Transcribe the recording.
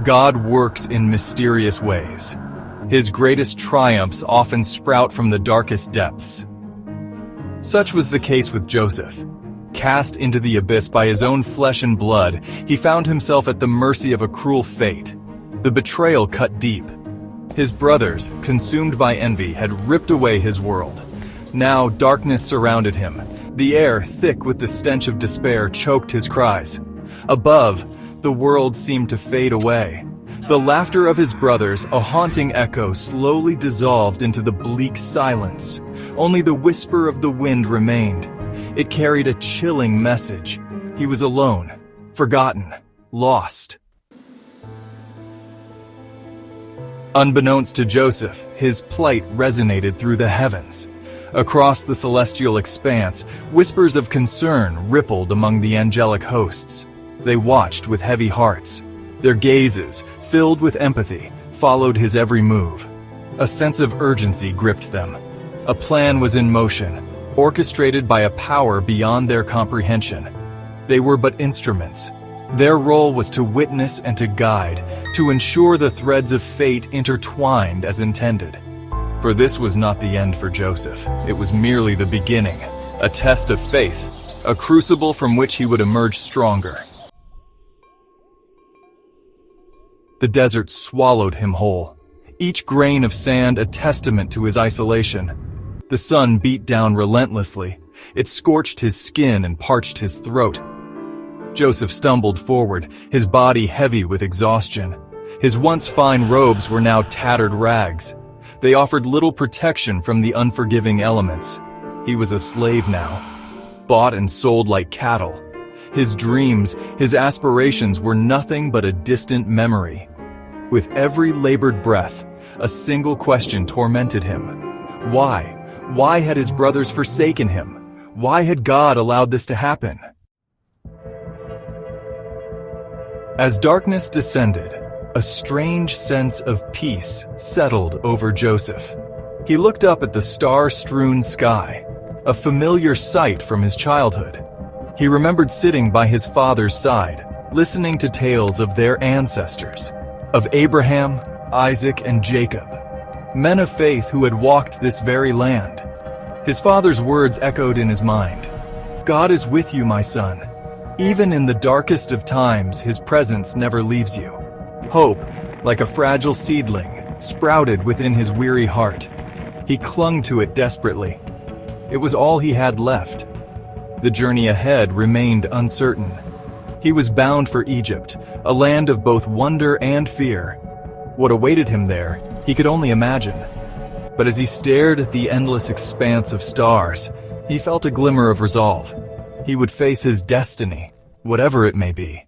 God works in mysterious ways. His greatest triumphs often sprout from the darkest depths. Such was the case with Joseph. Cast into the abyss by his own flesh and blood, he found himself at the mercy of a cruel fate. The betrayal cut deep. His brothers, consumed by envy, had ripped away his world. Now darkness surrounded him. The air, thick with the stench of despair, choked his cries. Above, the world seemed to fade away. The laughter of his brothers, a haunting echo, slowly dissolved into the bleak silence. Only the whisper of the wind remained. It carried a chilling message. He was alone, forgotten, lost. Unbeknownst to Joseph, his plight resonated through the heavens. Across the celestial expanse, whispers of concern rippled among the angelic hosts. They watched with heavy hearts. Their gazes, filled with empathy, followed his every move. A sense of urgency gripped them. A plan was in motion, orchestrated by a power beyond their comprehension. They were but instruments. Their role was to witness and to guide, to ensure the threads of fate intertwined as intended. For this was not the end for Joseph. It was merely the beginning, a test of faith, a crucible from which he would emerge stronger. The desert swallowed him whole, each grain of sand a testament to his isolation. The sun beat down relentlessly. It scorched his skin and parched his throat. Joseph stumbled forward, his body heavy with exhaustion. His once fine robes were now tattered rags. They offered little protection from the unforgiving elements. He was a slave now, bought and sold like cattle. His dreams, his aspirations were nothing but a distant memory. With every labored breath, a single question tormented him. Why? Why had his brothers forsaken him? Why had God allowed this to happen? As darkness descended, a strange sense of peace settled over Joseph. He looked up at the star-strewn sky, a familiar sight from his childhood. He remembered sitting by his father's side, listening to tales of their ancestors, of Abraham, Isaac, and Jacob, men of faith who had walked this very land. His father's words echoed in his mind. God is with you, my son. Even in the darkest of times, his presence never leaves you. Hope, like a fragile seedling, sprouted within his weary heart. He clung to it desperately. It was all he had left. The journey ahead remained uncertain. He was bound for Egypt, a land of both wonder and fear. What awaited him there, he could only imagine. But as he stared at the endless expanse of stars, he felt a glimmer of resolve. He would face his destiny, whatever it may be.